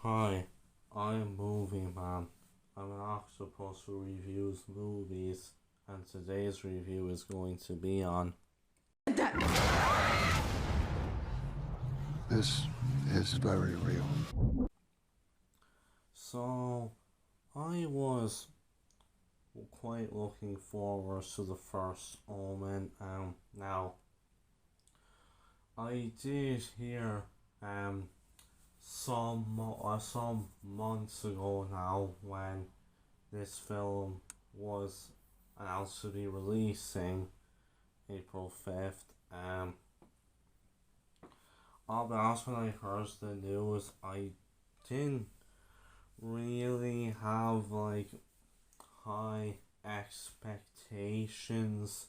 Hi, I'm Movie Man. I'm an octopus who reviews movies, and today's review is going to be on. This is very real. So, I was quite looking forward to the first Omen. Now, I did hear some months ago now when this film was announced to be releasing April 5th. I'll be honest, when I heard the news, I didn't really have like high expectations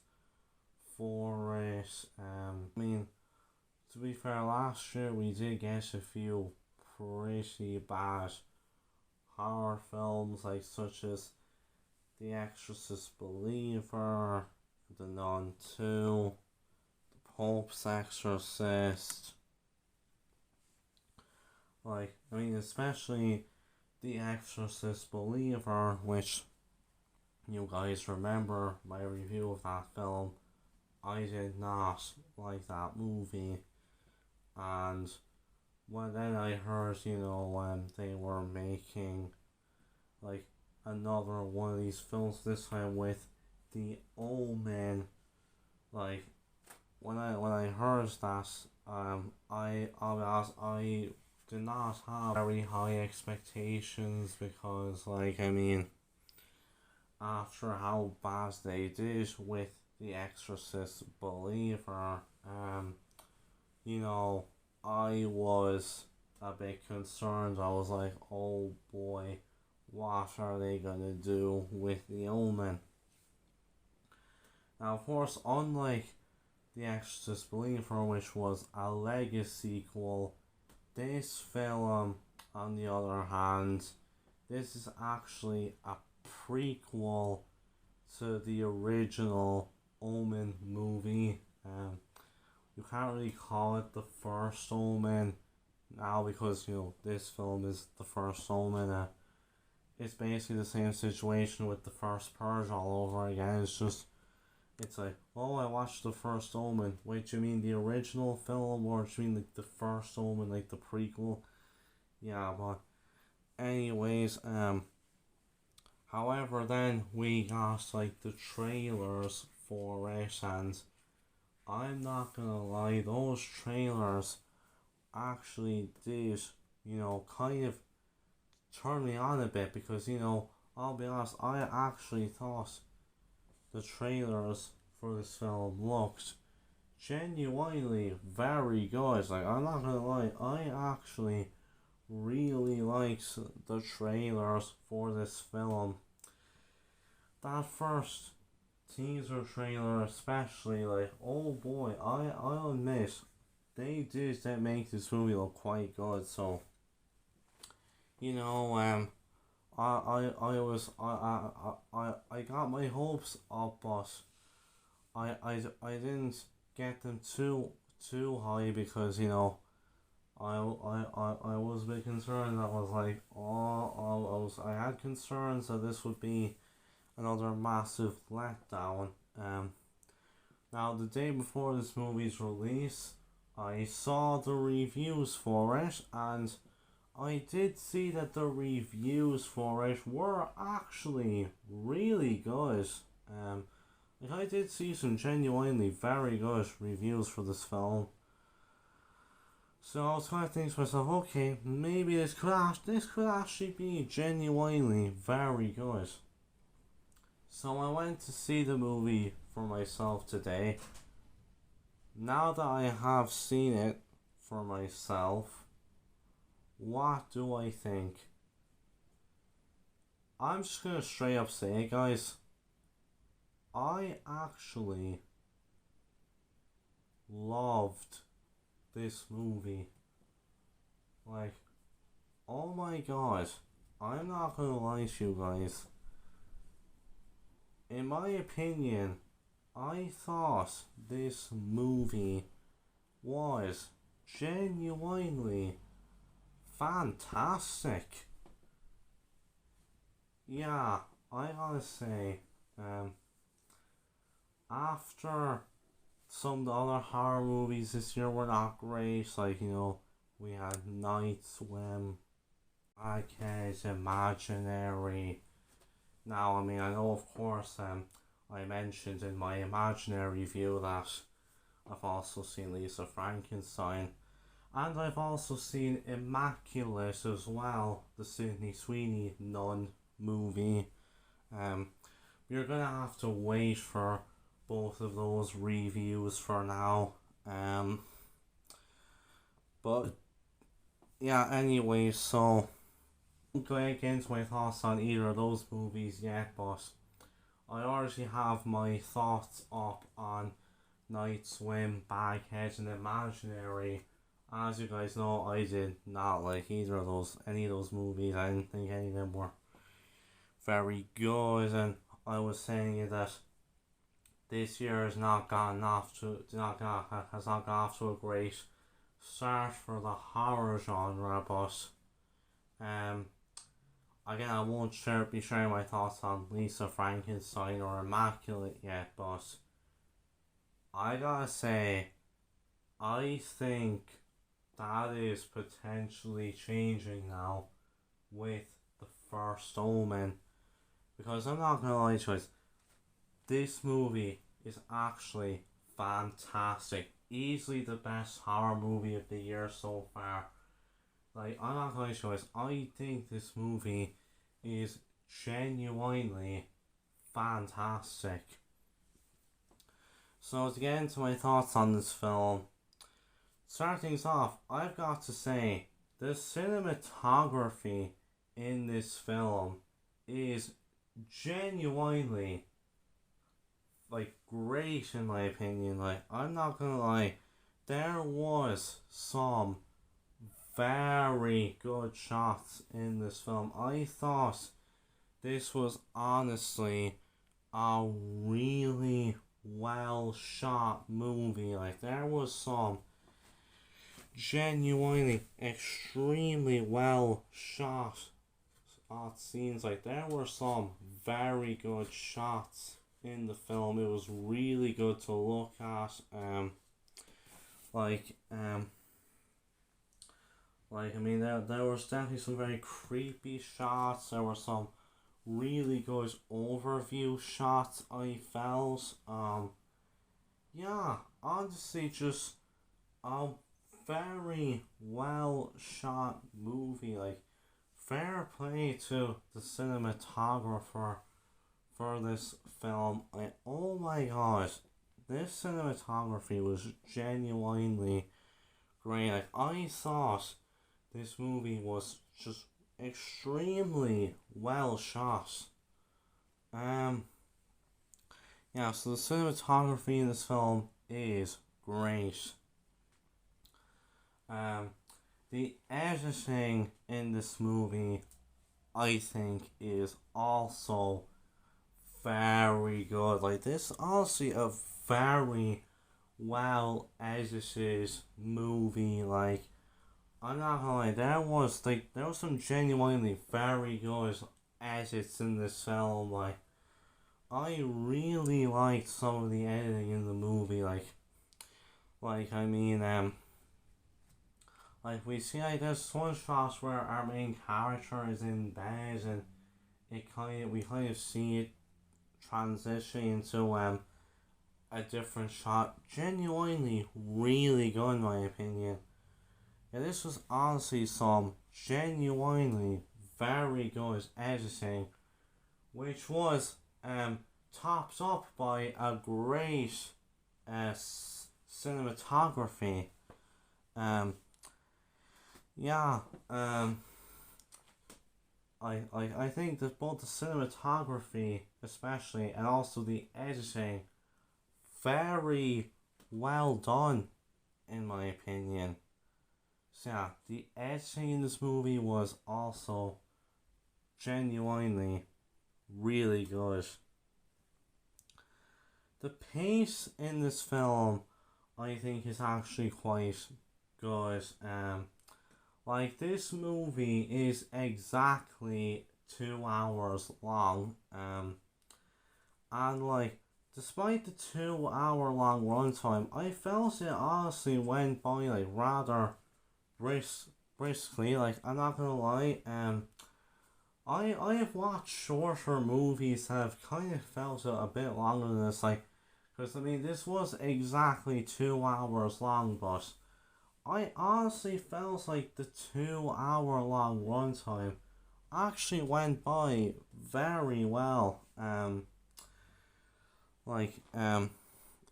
for it. I mean, to be fair, last year we did get a few pretty bad horror films, like such as The Exorcist Believer, The Nun 2, The Pope's Exorcist. Like, I mean, especially The Exorcist Believer, which you guys remember my review of that film. I did not like that movie, and when then I heard, when they were making like another one of these films, this time with the Omen, like when I heard that, I'll be honest, I did not have very high expectations because, like, I mean, after how bad they did with The Exorcist Believer, you know, I was a bit concerned. I was like, oh boy, what are they gonna do with the Omen? Now, of course, unlike The Exorcist Believer, which was a legacy sequel, this film, on the other hand, this is actually a prequel to the original Omen movie. You can't really call it the first Omen now because this film is the first Omen. It's basically the same situation with the first Purge all over again. It's like, oh, I watched the first Omen. Wait, do you mean the original film, or do you mean like the first Omen, like the prequel? Yeah, but anyways, however, then we got like the trailers for it, and I'm not gonna lie, those trailers actually did, kind of turn me on a bit because, I'll be honest, I actually thought the trailers for this film looked genuinely very good. Like, I'm not gonna lie, I actually really liked the trailers for this film. That first teaser trailer especially, like, oh boy, I'll admit, they did that make this movie look quite good. So, I got my hopes up, but I didn't get them too high because I was a bit concerned. I was like, I had concerns that this would be another massive letdown. Now the day before this movie's release, I saw the reviews for it, and I did see that the reviews for it were actually really good. Like, I did see some genuinely very good reviews for this film. So I was kind of thinking to myself, okay, maybe this could actually be genuinely very good. So I went to see the movie for myself today. Now that I have seen it for myself, what do I think? I'm just gonna straight up say it, guys. I actually loved this movie. Like, oh my god, I'm not gonna lie to you guys. In my opinion, I thought this movie was genuinely fantastic. Yeah, I gotta say, after some of the other horror movies this year were not great, like, we had Night Swim, Arkasha Imaginary. Now, I mean, I know, of course, I mentioned in my Imaginary review that I've also seen Lisa Frankenstein, and I've also seen Immaculate as well, the Sydney Sweeney nun movie. You're gonna have to wait for both of those reviews for now. But yeah, anyway, so I won't go into my thoughts on either of those movies yet, but I already have my thoughts up on Night Swim, Baghead, and Imaginary. As you guys know, I did not like any of those movies. I didn't think any of them were very good, and I was saying that this year has not gotten off to a great start for the horror genre, but again, I won't be sharing my thoughts on Lisa Frankenstein or Immaculate yet, but I gotta say, I think that is potentially changing now with the first Omen, because I'm not gonna lie to you, this movie is actually fantastic. Easily the best horror movie of the year so far. Like, I'm not gonna lie to you, I think this movie is genuinely fantastic. So to get into my thoughts on this film, start things off, I've got to say, the cinematography in this film is genuinely, like, great in my opinion. Like, I'm not gonna lie, there was some very good shots in this film. I thought this was honestly a really well shot movie. Like, there was some genuinely extremely well shot scenes. Like, there were some very good shots in the film. It was really good to look at. I mean, there was definitely some very creepy shots. There were some really good overview shots, I felt. Yeah, honestly, just a very well shot movie. Like, fair play to the cinematographer for this film. Like, oh my god, this cinematography was genuinely great. Like, I thought this movie was just extremely well shot. Yeah, so the cinematography in this film is great. The editing in this movie, I think, is also very good. Like, this is honestly a very well edited movie. Like, I'm not gonna lie, there was some genuinely very good edits in this film. Like, I really liked some of the editing in the movie. I mean, like, we see, like, there's one shot where our main character is in bed, and we kind of see it transition into a different shot. Genuinely really good in my opinion. Yeah, this was honestly some genuinely very good editing, which was topped up by a great cinematography. Yeah, I think that both the cinematography especially and also the editing, very well done in my opinion. So yeah, the editing in this movie was also genuinely really good. The pace in this film, I think, is actually quite good. Like, this movie is exactly 2 hours long. And like, despite the 2 hour long runtime, I felt it honestly went by like rather briskly. Like, I'm not gonna lie. I have watched shorter movies that have kind of felt a bit longer than this. Like, because I mean, this was exactly 2 hours long, but I honestly felt like the 2 hour long runtime actually went by very well. Like I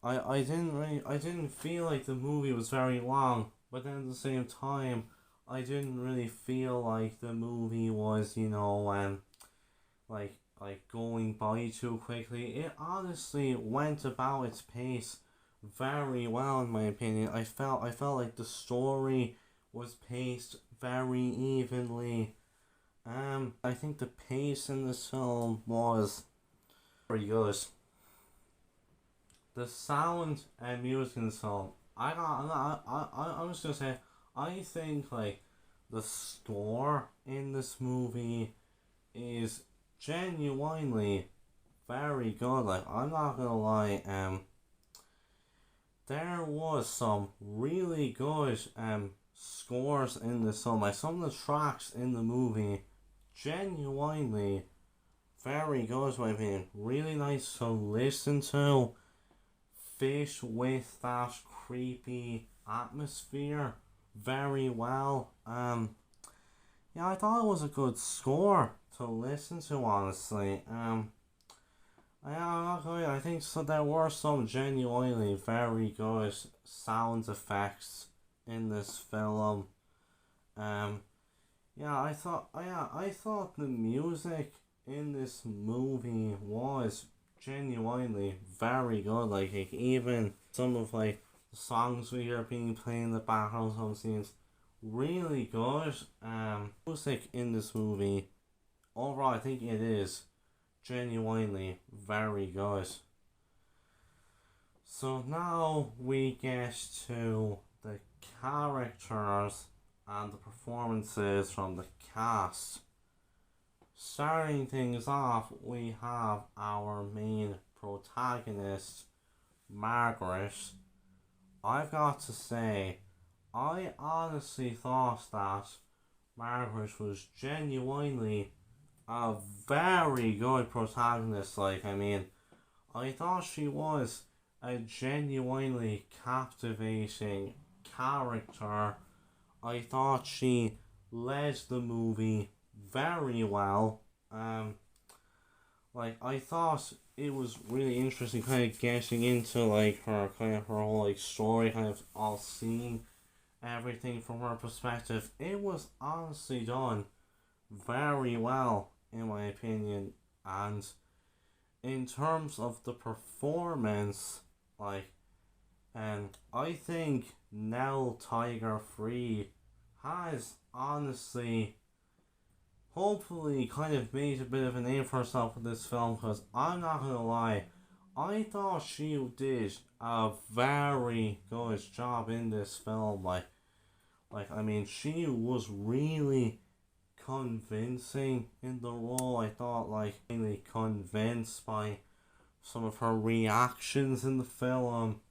didn't feel like the movie was very long, but then at the same time I didn't really feel like the movie was, like going by too quickly. It honestly went about its pace very well in my opinion. I felt like the story was paced very evenly. I think the pace in this film was very good. The sound and music in the song, I'm just gonna say, I think like the score in this movie is genuinely very good. Like, I'm not gonna lie, there was some really good scores in the song. Like, some of the tracks in the movie genuinely very good in my opinion. Really nice to listen to. Fish with that creepy atmosphere very well. Yeah, I thought it was a good score to listen to, honestly. Yeah, I'm not going. I think so. There were some genuinely very good sound effects in this film. Um, yeah, I thought the music in this movie was genuinely very good. Like even some of like the songs we hear being played in the background, some scenes, really good. Music in this movie, overall, I think it is genuinely very good. So now we get to the characters and the performances from the cast. Starting things off, we have our main protagonist, Margaret. I've got to say, I honestly thought that Margaret was genuinely a very good protagonist. Like, I mean, I thought she was a genuinely captivating character. I thought she led the movie very well. Like, I thought it was really interesting kind of getting into like her whole like story, kind of all seeing everything from her perspective. It was honestly done very well in my opinion. And in terms of the performance, like, I think Nell Tiger Free has honestly hopefully kind of made a bit of a name for herself with this film, because I'm not gonna lie, I thought she did a very good job in this film. Like I mean, she was really convincing in the role. I thought, like, really convinced by some of her reactions in the film.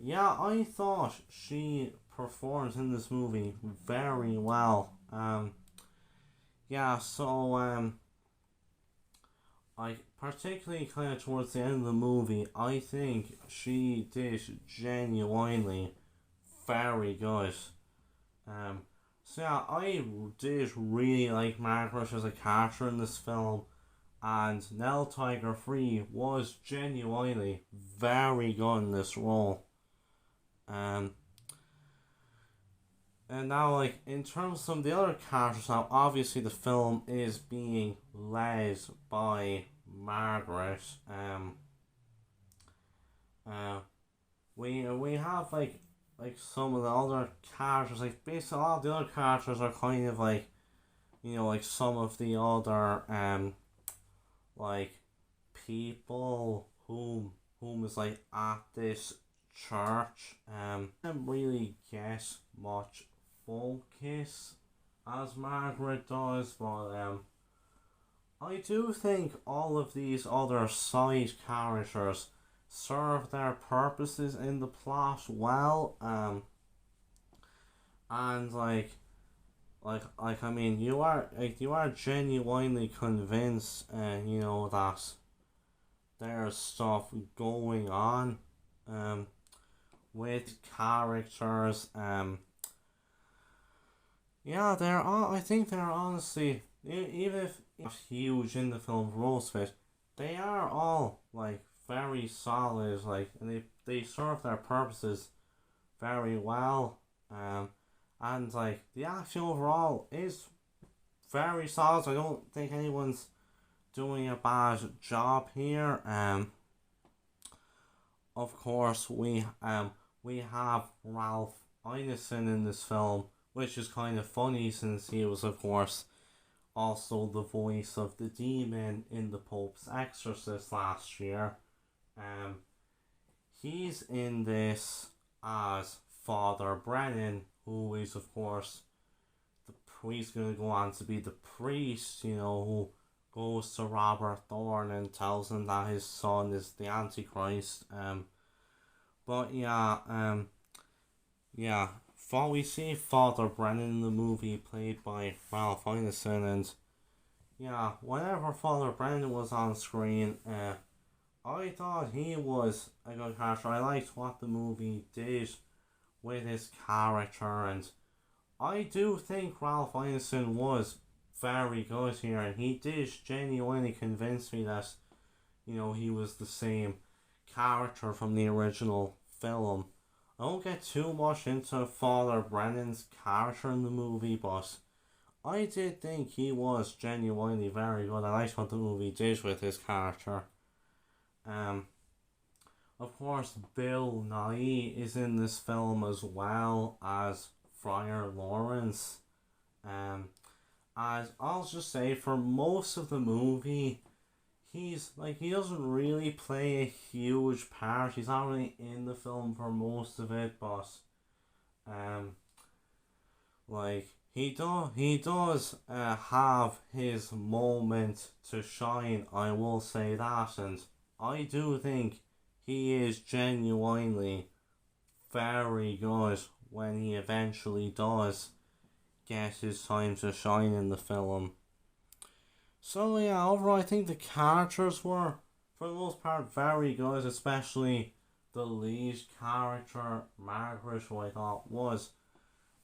Yeah, I thought she performed in this movie very well. Yeah, so I particularly kind of towards the end of the movie, I think she did genuinely very good. So yeah, I did really like Margaret as a character in this film, and Nell Tiger Free was genuinely very good in this role. Um, and now, like, in terms of some of the other characters, now obviously the film is being led by Margaret. Uh, we have like some of the other characters, like basically all the other characters are kind of like, like some of the other like people whom is like at this church. I didn't really get much focus as Margaret does, but I do think all of these other side characters serve their purposes in the plot well. And I mean, you are genuinely convinced, that there's stuff going on, with characters. Yeah, they're all. I think they're honestly, even if it's huge in the film for most of it, they are all like very solid. Like, and they serve their purposes very well. And like the action overall is very solid. I don't think anyone's doing a bad job here. Of course we have Ralph Ineson in this film, which is kind of funny since he was, of course, also the voice of the demon in The Pope's Exorcist last year. He's in this as Father Brennan, who is, of course, he's going to go on to be the priest, who goes to Robert Thorne and tells him that his son is the Antichrist. But yeah, we see Father Brennan in the movie, played by Ralph Ineson, and yeah, whenever Father Brennan was on screen, I thought he was a good character. I liked what the movie did with his character, and I do think Ralph Ineson was very good here, and he did genuinely convince me that, he was the same character from the original film. I won't get too much into Father Brennan's character in the movie, but I did think he was genuinely very good. I liked what the movie did with his character. Of course, Bill Nighy is in this film as well as Friar Lawrence. As I'll just say, for most of the movie, he doesn't really play a huge part. He's not really in the film for most of it, but he does have his moment to shine. I will say that, and I do think he is genuinely very good when he eventually does get his time to shine in the film. So yeah, overall I think the characters were, for the most part, very good, especially the lead character, Margaret, who I thought was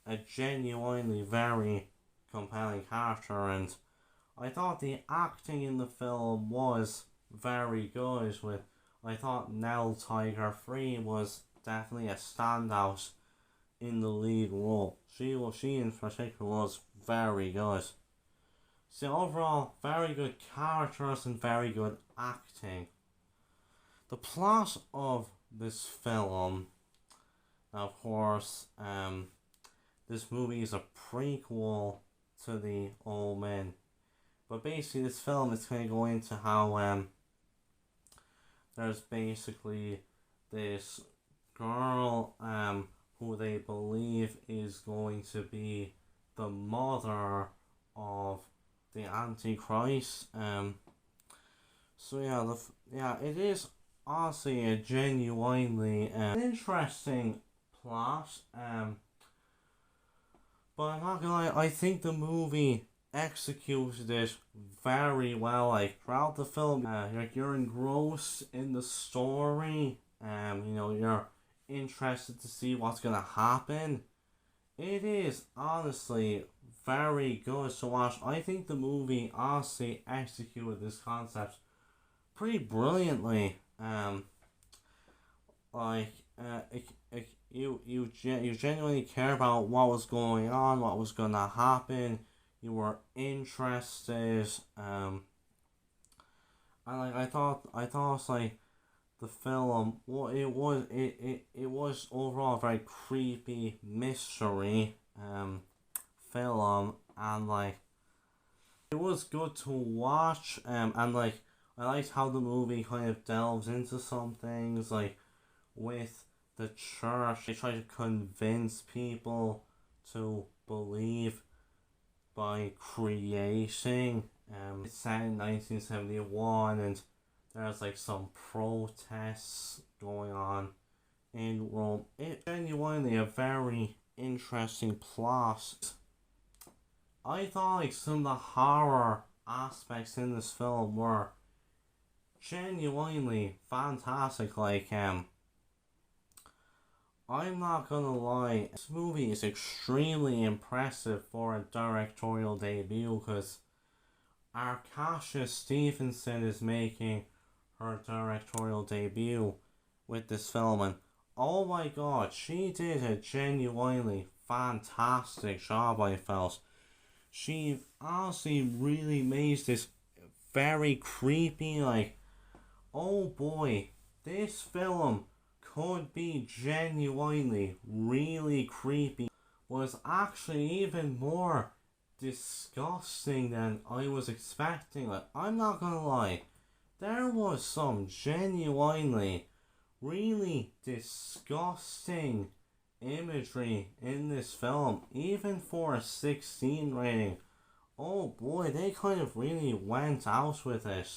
a genuinely very compelling character, and I thought the acting in the film was very good. I thought Nell Tiger was definitely a standout in the lead role. She in particular was very good. So overall, very good characters and very good acting. The plot of this film, of course, this movie is a prequel to the Omen. But basically this film is going to go into how there's basically this girl who they believe is going to be the mother of the Antichrist. So yeah, it is honestly a genuinely interesting plot. But I'm not gonna lie, I think the movie executed it very well. Like throughout the film, you're engrossed in the story. You're interested to see what's gonna happen. It is honestly very good to watch. I think the movie honestly executed this concept pretty brilliantly. You genuinely care about what was going on, what was gonna happen. You were interested. And I thought the film, well, it was overall a very creepy mystery film, and it was good to watch. And I liked how the movie kind of delves into some things, with the church. They try to convince people to believe, by creating. It's set in 1971, and there's like some protests going on in Rome. It's genuinely a very interesting plot. I thought like some of the horror aspects in this film were genuinely fantastic. Like, I'm not gonna lie, this movie is extremely impressive for a directorial debut, because Arkasha Stevenson is making her directorial debut with this film, and oh my god, she did a genuinely fantastic job, I felt. She honestly really made this very creepy, like, oh boy, this film could be genuinely really creepy, was actually even more disgusting than I was expecting. Like, I'm not gonna lie, there was some genuinely really disgusting imagery in this film, even for a 16 rating. Oh boy, they kind of really went out with it.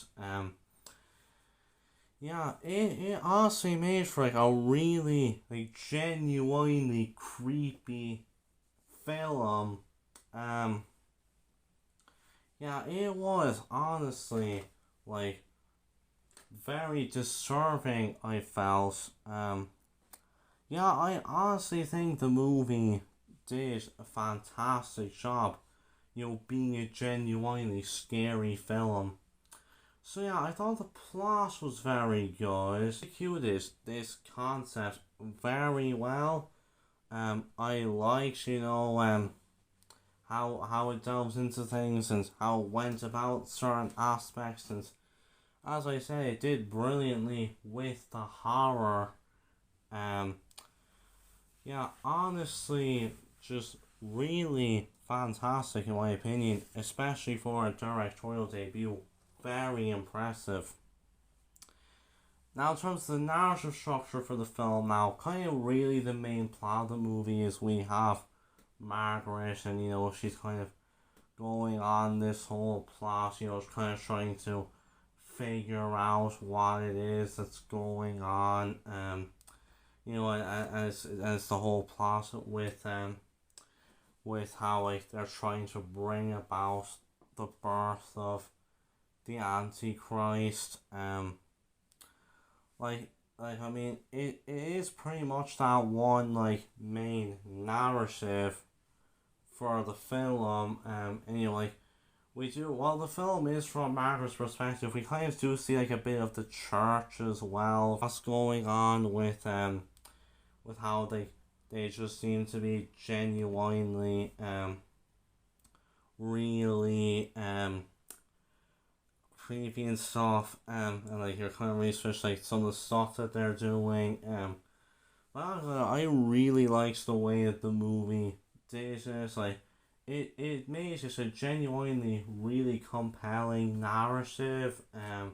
Yeah, it honestly made for like a really like genuinely creepy film. Yeah, it was honestly like very disturbing, I felt. Yeah, I honestly think the movie did a fantastic job, being a genuinely scary film. So yeah, I thought the plot was very good. Executed this concept very well. I liked, how it delves into things and how it went about certain aspects, and as I said, it did brilliantly with the horror. Yeah, honestly, just really fantastic in my opinion, especially for a directorial debut. Very impressive. Now, in terms of the narrative structure for the film, now, kind of really the main plot of the movie is we have Margaret, and she's kind of going on this whole plot, kind of trying to figure out what it is that's going on. And it's the whole plot with how like they're trying to bring about the birth of the Antichrist. I mean, it is pretty much that one like main narrative for the film. And like we do, while the film is from Margaret's perspective, we kind of do see like a bit of the church as well. What's going on with how they just seem to be genuinely really creepy and stuff, and like you're kind of research like some of the stuff that they're doing. But I really liked the way that the movie did this. Like it made just a genuinely really compelling narrative. And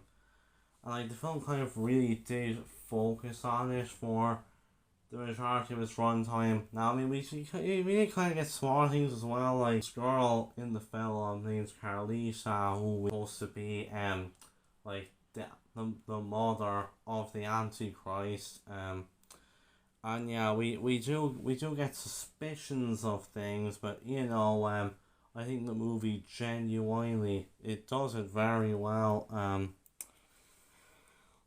like the film kind of really did focus on it for the majority of its runtime. Now, I mean, we did kind of get small things as well, like this girl in the film named Carlisa, who was supposed to be like the mother of the Antichrist. And yeah, we do get suspicions of things, but I think the movie genuinely it does it very well.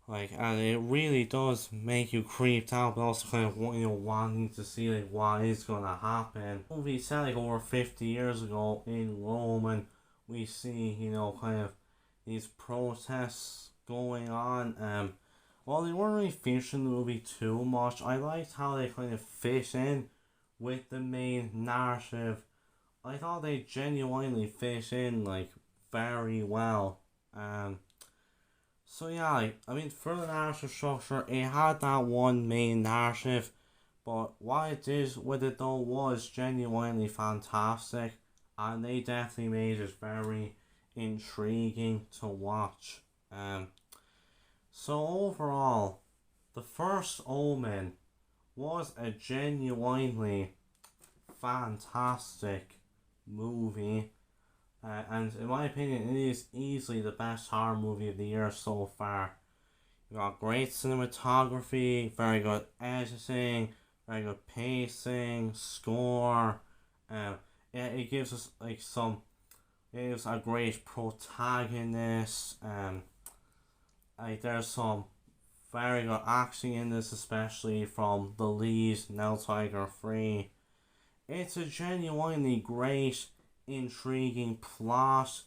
And it really does make you creeped out, but also kind of wanting to see like what is gonna happen. The movie set like over 50 years ago in Rome, and we see kind of these protests going on. While they weren't really featured in the movie too much, I liked how they kind of fit in with the main narrative. I thought they genuinely fit in like very well. So yeah, I mean, for the narrative structure, it had that one main narrative, but what it did with it though was genuinely fantastic, and they definitely made it very intriguing to watch. So overall, the first Omen was a genuinely fantastic movie. And in my opinion, it is easily the best horror movie of the year so far. You got great cinematography, very good editing, very good pacing, score. It gives us like it gives a great protagonist. Like there's some very good acting in this, especially from the lead, Nell Tiger Free. It's a genuinely great, intriguing plot.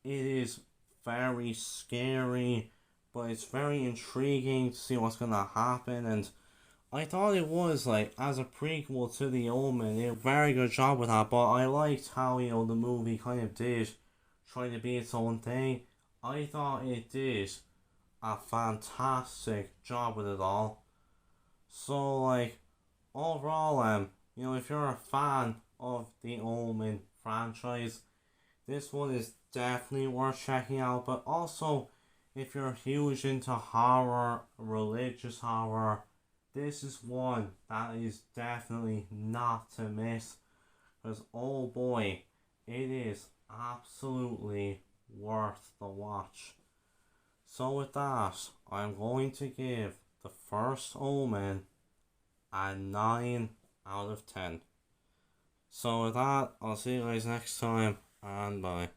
It is very scary, but it's very intriguing to see what's gonna happen. And I thought it was like as a prequel to The Omen, it did a very good job with that. But I liked how the movie kind of did try to be its own thing. I thought it did a fantastic job with it all. So like overall, if you're a fan of the Omen franchise, this one is definitely worth checking out. But also, if you're huge into horror, religious horror, this is one that is definitely not to miss. Because oh boy, it is absolutely worth the watch. So with that, I'm going to give the first Omen a 9 out of 10. So with that, I'll see you guys next time, and bye.